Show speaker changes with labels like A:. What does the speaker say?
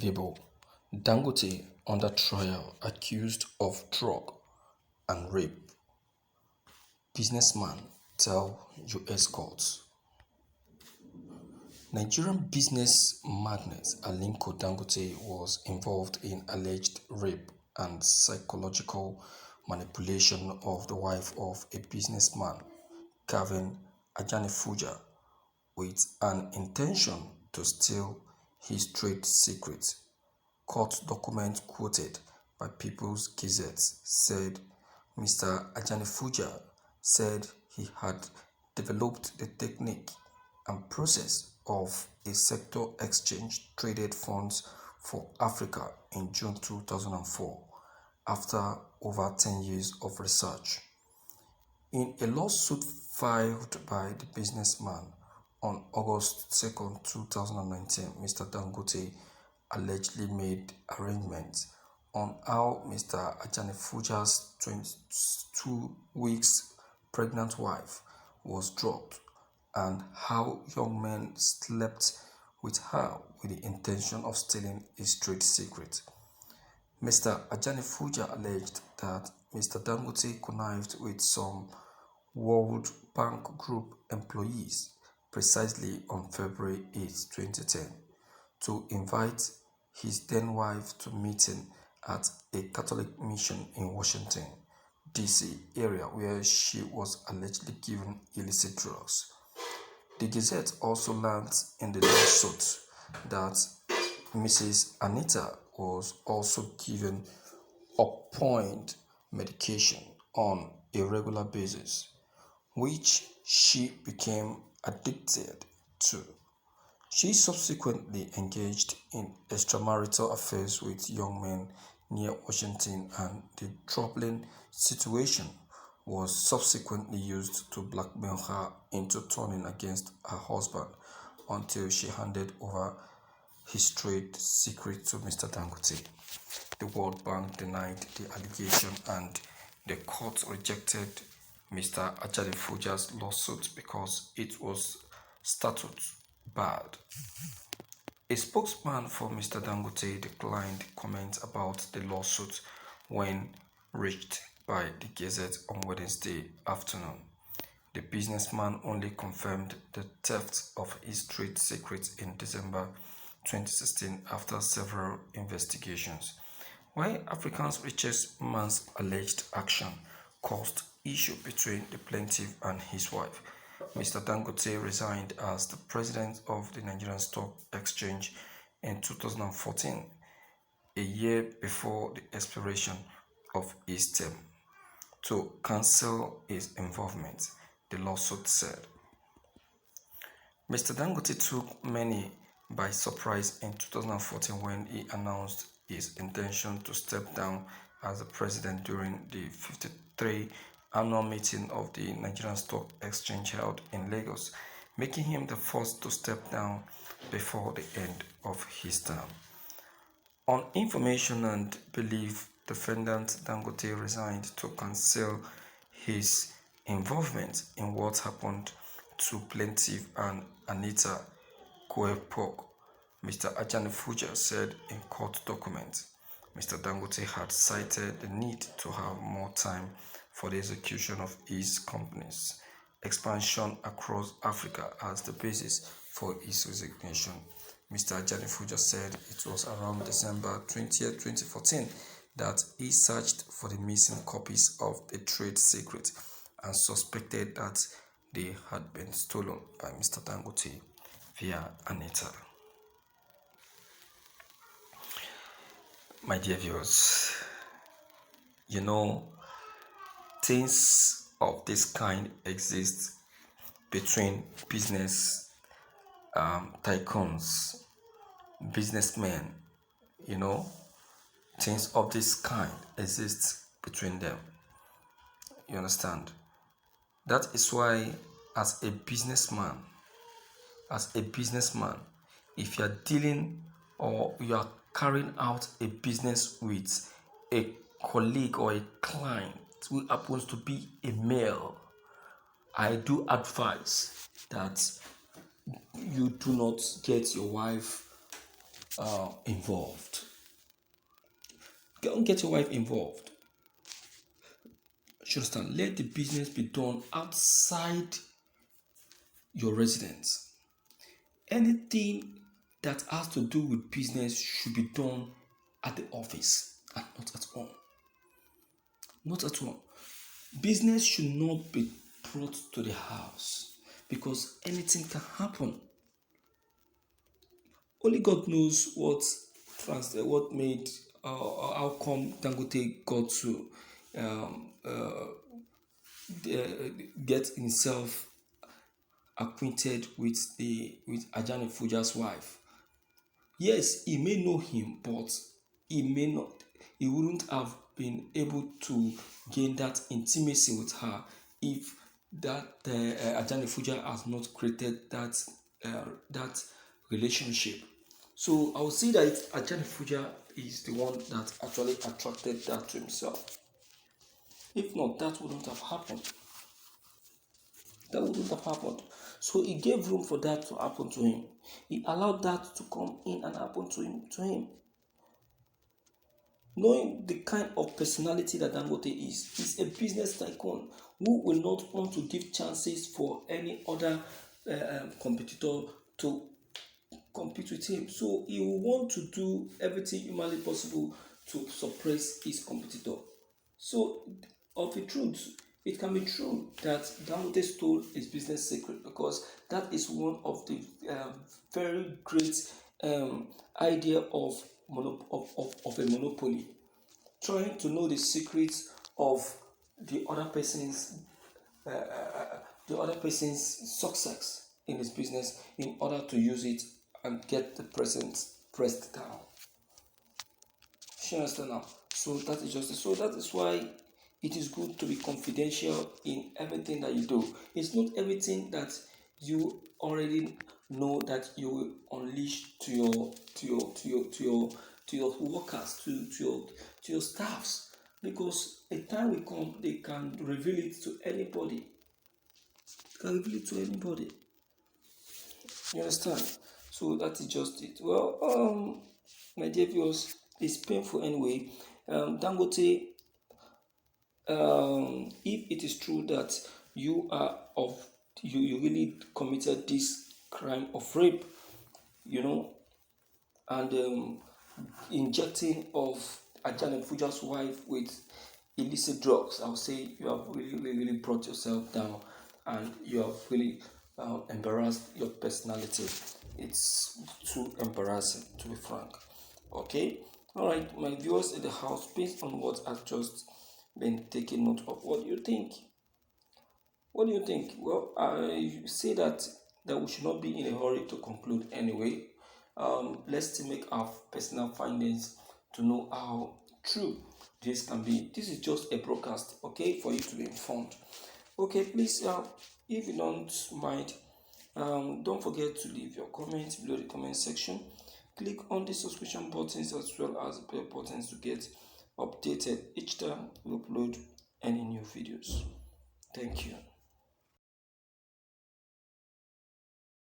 A: Unforgettable. Dangote under trial accused of drug and rape. Businessman tell US courts. Nigerian business magnate Aliko Dangote was involved in alleged rape and psychological manipulation of the wife of a businessman, Kevin Ajanifuja, with an intention to steal his trade secret. Court document quoted by People's Gazette said Mr. Ajanifuja said he had developed the technique and process of a sector exchange traded funds for Africa in June 2004 after over 10 years of research. In a lawsuit filed by the businessman on August 2, 2019, Mr. Dangote allegedly made arrangements on how Mr. Ajanifuja's 22 weeks pregnant wife was drugged and how young men slept with her with the intention of stealing his trade secret. Mr. Ajanifuja alleged that Mr. Dangote connived with some World Bank Group employees precisely on February 8, 2010, to invite his then wife to a meeting at a Catholic mission in Washington, D.C. area where she was allegedly given illicit drugs. The Gazette also learned in the lawsuit that Mrs. Anita was also given opioid medication on a regular basis, which she became addicted to. She subsequently engaged in extramarital affairs with young men near Washington, and the troubling situation was subsequently used to blackmail her into turning against her husband until she handed over his trade secret to Mr. Dangote. The World Bank denied the allegation and the court rejected Mr. Ajanifuja's lawsuit because it was statute barred. A spokesman for Mr. Dangote declined comment about the lawsuit when reached by the Gazette on Wednesday afternoon. The businessman only confirmed the theft of his trade secrets in December 2016 after several investigations. While Africa's richest man's alleged action caused issue between the plaintiff and his wife, Mr. Dangote resigned as the president of the Nigerian Stock Exchange in 2014, a year before the expiration of his term, to cancel his involvement, the lawsuit said. Mr. Dangote took many by surprise in 2014 when he announced his intention to step down as the president during the 53rd annual meeting of the Nigerian Stock Exchange held in Lagos, making him the first to step down before the end of his term. On information and belief, defendant Dangote resigned to cancel his involvement in what happened to plaintiff and Anita Kwepo, Mr. Ajanifuja said in court documents. Mr. Dangote had cited the need to have more time for the execution of his company's expansion across Africa as the basis for his resignation. Mr. Ajanifuja said it was around December 20, 2014 that he searched for the missing copies of the trade secret and suspected that they had been stolen by Mr. Dangote via Anita. My dear viewers, things of this kind exist between business tycoons, businessmen, things of this kind exist between them. You understand? That is why as a businessman, if you are dealing or you are carrying out a business with a colleague or a client who happens to be a male, I do advise that you do not get your wife involved. Don't get your wife involved. You understand? Let the business be done outside your residence. Anything that has to do with business should be done at the office and not at home. Not at home. Business should not be brought to the house because anything can happen. Only God knows what made how come Dangote got to um, uh, get himself acquainted with Ajani Fuja's wife. Yes, he may know him, but he may not. He wouldn't have been able to gain that intimacy with her if that Ajani Fuja has not created that relationship. So I would say that Ajani Fuja is the one that actually attracted that to himself. If not, that wouldn't have happened. That wouldn't have happened. So he gave room for that to happen to him. He allowed that to come in and happen to him. Knowing the kind of personality that Dangote is, he's a business tycoon who will not want to give chances for any other competitor to compete with him. So he will want to do everything humanly possible to suppress his competitor. So, of the truth, it can be true that Dangote stole his business secret because that is one of the very great idea of a monopoly. Trying to know the secrets of the other person's success in his business in order to use it and get the present pressed down. You understand now? So that is just so that is why it is good to be confidential in everything that you do. It's not everything that you already know that you will unleash to your workers, to your staffs, because a time will come they can reveal it to anybody. You understand? So that is just it. Well, my dear viewers, it's painful anyway. Dangote, if it is true that you really committed this crime of rape, and injecting of Ajani Fuja's wife with illicit drugs, I would say you have really brought yourself down, and you have really embarrassed your personality. It's too embarrassing, to be frank. Okay, all right, my viewers in the house, based on what I've just been taking note of, what do you think? What do you think? Well, I say that we should not be in a hurry to conclude anyway. Let's still make our personal findings to know how true this can be. This is just a broadcast, okay, for you to be informed. Okay, please, if you don't mind, don't forget to leave your comments below the comment section. Click on the subscription buttons as well as the bell buttons to get updated each time we upload any new videos. Thank you.